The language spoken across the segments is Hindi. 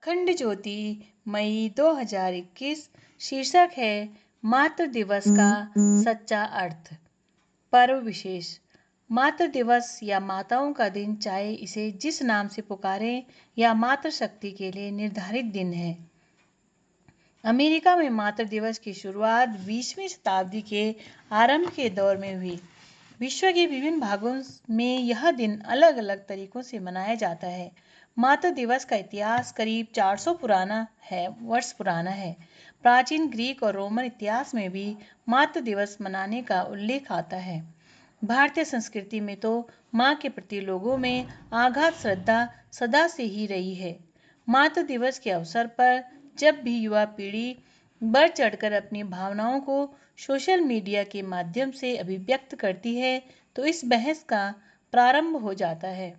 अखंड ज्योति मई 2021। शीर्षक है मातृ दिवस का सच्चा अर्थ। पर्व विशेष। मातृ दिवस या माताओं का दिन, चाहे इसे जिस नाम से पुकारें, या मातृशक्ति के लिए निर्धारित दिन है। अमेरिका में मातृ दिवस की शुरुआत 20वीं शताब्दी के आरंभ के दौर में हुई। विश्व के विभिन्न भागों में यह दिन अलग अलग तरीकों से मनाया जाता है। मातृ दिवस का इतिहास करीब 400 वर्ष पुराना है। प्राचीन ग्रीक और रोमन इतिहास में भी मातृ दिवस मनाने का उल्लेख आता है। भारतीय संस्कृति में तो माँ के प्रति लोगों में अगाध श्रद्धा सदा से ही रही है। मातृ दिवस के अवसर पर जब भी युवा पीढ़ी बढ़ चढ़कर अपनी भावनाओं को सोशल मीडिया के माध्यम से अभिव्यक्त करती है, तो इस बहस का प्रारंभ हो जाता है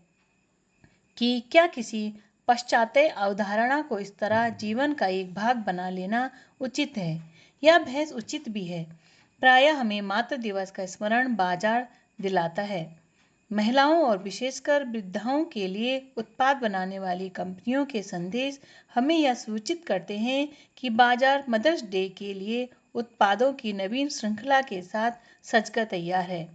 कि क्या किसी पाश्चात्य अवधारणा को इस तरह जीवन का एक भाग बना लेना उचित है। यह बहस उचित भी है। प्रायः हमें मातृ दिवस का स्मरण बाजार दिलाता है। महिलाओं और विशेषकर वृद्धाओं के लिए उत्पाद बनाने वाली कंपनियों के संदेश हमें यह सूचित करते हैं कि बाजार मदर्स डे के लिए उत्पादों की नवीन श्रृंखला के साथ सजकर तैयार है।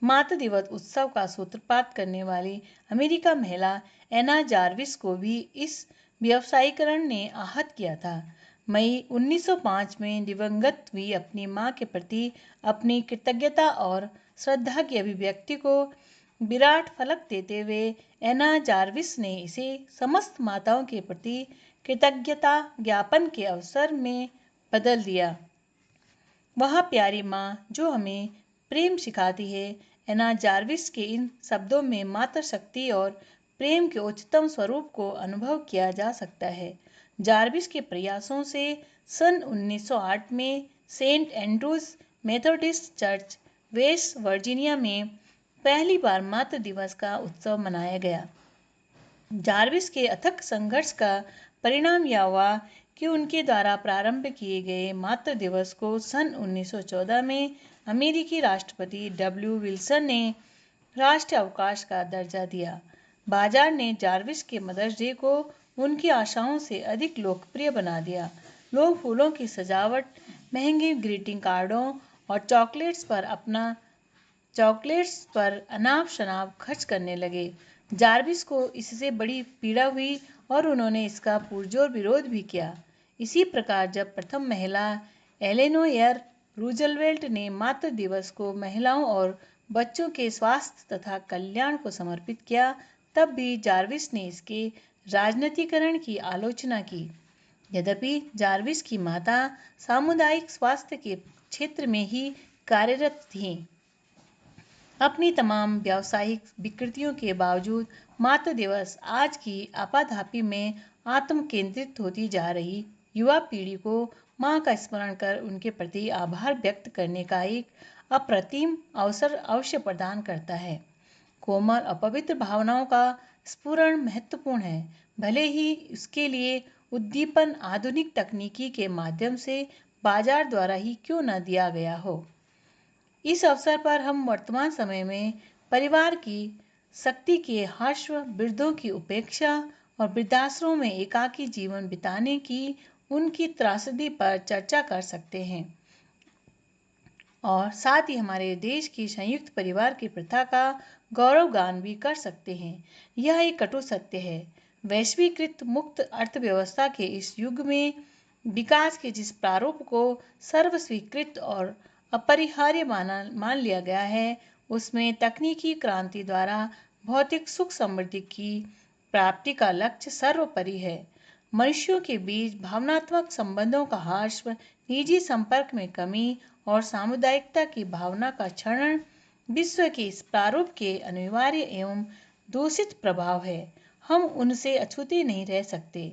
मातृ दिवस उत्सव का सूत्रपात करने वाली अमेरिका महिला एना जार्विस को भी इस व्यवसायीकरण ने आहत किया था। मई 1905 में दिवंगत हुई अपनी मां के प्रति अपनी कृतज्ञता और श्रद्धा की अभिव्यक्ति को विराट फलक देते हुए एना जार्विस ने इसे समस्त माताओं के प्रति कृतज्ञता ज्ञापन के अवसर में बदल दिया। वह प्यारी माँ जो हमें प्रेम सिखाती है। एना जार्विस के इन शब्दों में मातृशक्ति और प्रेम के उच्चतम स्वरूप को अनुभव किया जा सकता है। जार्विस के प्रयासों से सन 1908 में Saint Andrews Methodist Church, West Virginia में पहली बार मातृ दिवस का उत्सव मनाया गया। जार्विस के अथक संघर्ष का परिणाम यह हुआ कि उनके द्वारा प्रारंभ किए गए मातृ दिवस को सन 1914 में अमेरिकी राष्ट्रपति डब्ल्यू विल्सन ने राष्ट्रीय अवकाश का दर्जा दिया। बाजार ने जार्विस के मदर्स डे को उनकी आशाओं से अधिक लोकप्रिय बना दिया। लोग फूलों की सजावट, महंगे ग्रीटिंग कार्डों और चॉकलेट्स पर अनाप शनाप खर्च करने लगे। जार्विस को इससे बड़ी पीड़ा हुई और उन्होंने इसका पुरजोर विरोध भी किया। इसी प्रकार जब प्रथम महिला एलेनोर रूजवेल्ट ने मातृ दिवस को महिलाओं और बच्चों के स्वास्थ्य तथा कल्याण को समर्पित किया, तब भी जार्विस ने इसके राजनीतिकरण की आलोचना की। यद्यपि जार्विस की माता सामुदायिक स्वास्थ्य के क्षेत्र में ही कार्यरत थीं, अपनी तमाम व्यावसायिक विकृतियों के बावजूद मातृ दिवस आज की आपाधापी में आत्म केंद्रित होती जा रही युवा पीढ़ी को माँ का स्मरण कर उनके प्रति आभार व्यक्त करने का एक अप्रतिम अवसर अवश्य प्रदान करता है। कोमल और पवित्र भावनाओं का स्फुरण महत्वपूर्ण है, भले ही उसके लिए उद्दीपन आधुनिक तकनीकी के माध्यम से बाजार द्वारा ही क्यों न दिया गया हो। इस अवसर पर हम वर्तमान समय में परिवार की शक्ति के हर्ष, वृद्धों की उपेक्षा और वृद्धाश्रमों में एकाकी जीवन बिताने की उनकी त्रासदी पर चर्चा कर सकते हैं और साथ ही हमारे देश की संयुक्त परिवार की प्रथा का गौरवगान भी कर सकते हैं। यह एक कटु सत्य है। वैश्वीकृत मुक्त अर्थव्यवस्था के इस युग में विकास के जिस प्रारूप को सर्वस्वीकृत और अपरिहार्य मान लिया गया है, उसमें तकनीकी क्रांति द्वारा भौतिक सुख समृद्धि की प्राप्ति का लक्ष्य सर्वोपरि है। मनुष्यों के बीच भावनात्मक संबंधों का ह्रास, निजी संपर्क में कमी और सामुदायिकता की भावना का क्षरण विश्व के इस प्रारूप के अनिवार्य एवं दूषित प्रभाव है। हम उनसे अछूते नहीं रह सकते।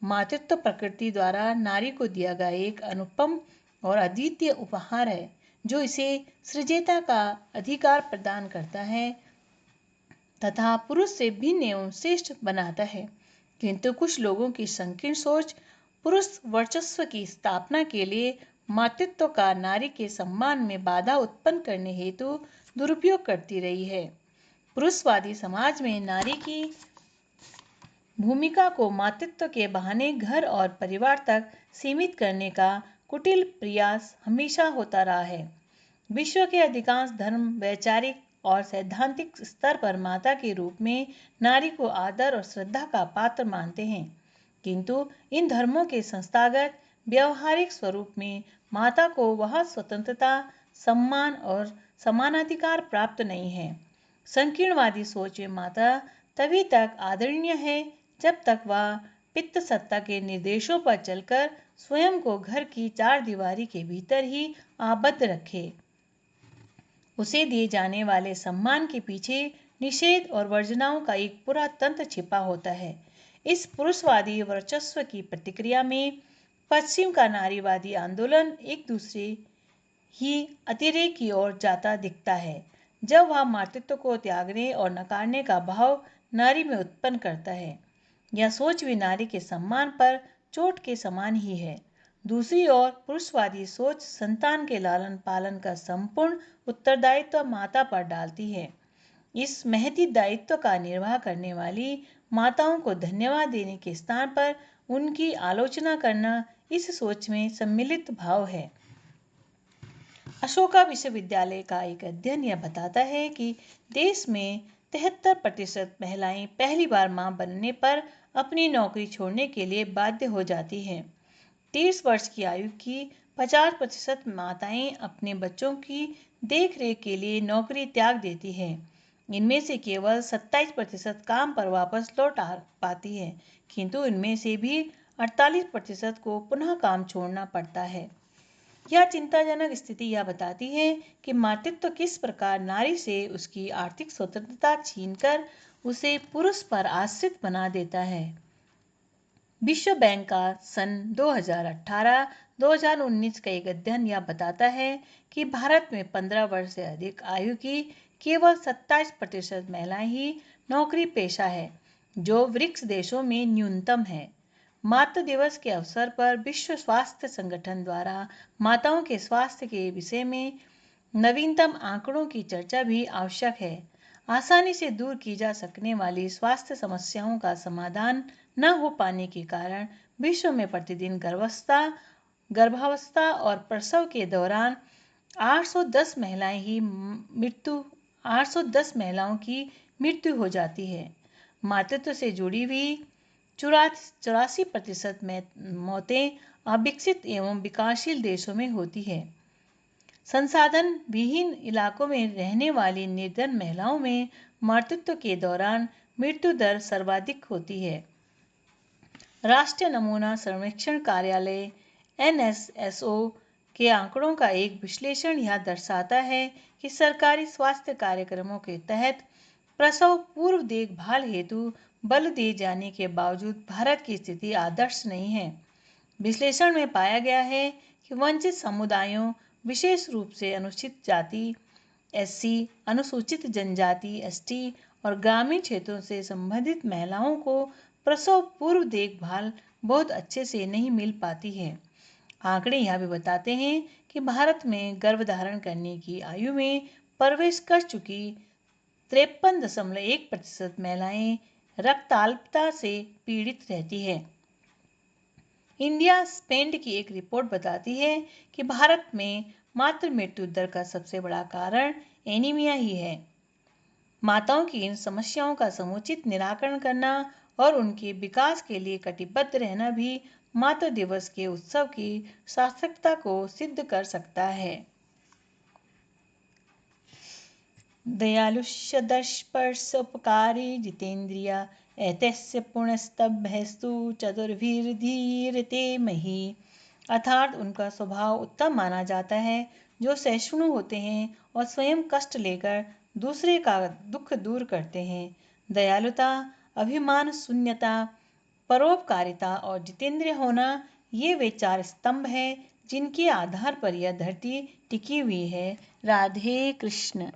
मातृत्व प्रकृति द्वारा नारी को दिया गया एक अनुपम और अद्वितीय उपहार है, जो इसे सृजता का अधिकार प्रदान करता है तथा पुरुष से भिन्न एवं श्रेष्ठ बनाता है। किंतु कुछ लोगों की संकीर्ण सोच पुरुष वर्चस्व की स्थापना के लिए मातृत्व का नारी के सम्मान में बाधा उत्पन्न करने हेतु दुरुपयोग करती रही है। पुरुषवादी समाज में नारी की भूमिका को मातृत्व के बहाने घर और परिवार तक सीमित करने का कुटिल प्रयास हमेशा होता रहा है। विश्व के अधिकांश धर्म वैचारिक और सैद्धांतिक स्तर पर माता के रूप में नारी को आदर और श्रद्धा का पात्र मानते हैं, किंतु इन धर्मों के संस्थागत व्यवहारिक स्वरूप में माता को वह स्वतंत्रता, सम्मान और समानाधिकार प्राप्त नहीं है। संकीर्णवादी सोच में माता तभी तक आदरणीय है जब तक वह पितृ सत्ता के निर्देशों पर चलकर स्वयं को घर की चार दीवारी के भीतर ही आबद्ध रखे। उसे दिए जाने वाले सम्मान के पीछे निषेध और वर्जनाओं का एक पूरा तंत्र छिपा होता है। इस पुरुषवादी वर्चस्व की प्रतिक्रिया में पश्चिम का नारीवादी आंदोलन एक दूसरे ही अतिरेक की ओर जाता दिखता है, जब वह मातृत्व को त्यागने और नकारने का भाव नारी में उत्पन्न करता है। यह सोच भी नारी के सम्मान पर चोट के समान ही है। दूसरी ओर पुरुषवादी सोच संतान के लालन पालन का संपूर्ण उत्तरदायित्व माता पर डालती है। इस महती दायित्व का निर्वाह करने वाली माताओं को धन्यवाद देने के स्थान पर उनकी आलोचना करना इस सोच में सम्मिलित भाव है। अशोका विश्वविद्यालय का एक अध्ययन यह बताता है कि देश में 73% महिलाएं पहली बार मां बनने पर अपनी नौकरी छोड़ने के लिए बाध्य हो जाती हैं। 30 वर्ष की आयु की 50% माताएं अपने बच्चों की देखरेख के लिए नौकरी त्याग देती हैं। इनमें से केवल 27% काम पर वापस लौट आ पाती हैं, किंतु इनमें से भी 48% को पुनः काम छोड़ना पड़ता है। यह चिंताजनक स्थिति यह बताती है कि मातृत्व किस प्रकार नारी से उसकी आर्थिक स्वतंत्रता छीनकर उसे पुरुष पर आश्रित बना देता है। विश्व बैंक का सन 2018-2019 का एक अध्ययन यह बताता है कि भारत में 15 वर्ष से अधिक आयु की केवल 27% महिलाएं ही नौकरी पेशा है, जो ब्रिक्स देशों में न्यूनतम है। मातृ दिवस के अवसर पर विश्व स्वास्थ्य संगठन द्वारा माताओं के स्वास्थ्य के विषय में नवीनतम आंकड़ों की चर्चा भी आवश्यक है। आसानी से दूर की जा सकने वाली स्वास्थ्य समस्याओं का समाधान न हो पाने के कारण विश्व में प्रतिदिन गर्भावस्था और प्रसव के दौरान 810 महिलाओं की मृत्यु हो जाती है। मातृत्व से जुड़ी हुई 84% मौतें अविकसित एवं विकासशील देशों में होती है। संसाधन विहीन इलाकों में रहने वाली निर्धन महिलाओं में मातृत्व के दौरान मृत्यु दर सर्वाधिक होती है। राष्ट्रीय नमूना सर्वेक्षण कार्यालय NSSO के आंकड़ों का एक विश्लेषण यह दर्शाता है कि सरकारी स्वास्थ्य कार्यक्रमों के तहत प्रसव पूर्व देखभाल हेतु बल दिए जाने के बावजूद भारत की स्थिति आदर्श नहीं है। विश्लेषण में पाया गया है कि वंचित समुदायों, विशेष रूप से अनुसूचित जाति SC, अनुसूचित जनजाति ST और ग्रामीण क्षेत्रों से संबंधित महिलाओं को प्रसव पूर्व देखभाल बहुत अच्छे से नहीं मिल पाती है। आंकड़े यह भी बताते हैं कि भारत में गर्भधारण करने की आयु में प्रवेश कर चुकी 53.1% महिलाएं रक्ताल्पता से पीड़ित रहती है। इंडिया स्पेंड की एक रिपोर्ट बताती है कि भारत में मातृ मृत्यु दर का सबसे बड़ा कारण एनीमिया ही है। माताओं की इन समस्याओं का समुचित निराकरण करना और उनके विकास के लिए कटिबद्ध रहना भी मातृ दिवस के उत्सव की सार्थकता को सिद्ध कर सकता है। दयालुष्य दर्शपर्शोपकारी जितेन्द्रिय एतस्य पुण्यस्तभ्यस्तु चतुर्भिर्धीरते मही। अर्थात उनका स्वभाव उत्तम माना जाता है जो सहिष्णु होते हैं और स्वयं कष्ट लेकर दूसरे का दुख दूर करते हैं। दयालुता, अभिमान शून्यता, परोपकारिता और जितेंद्रिय होना ये वे 4 स्तंभ हैं जिनके आधार पर यह धरती टिकी हुई है। राधे कृष्ण।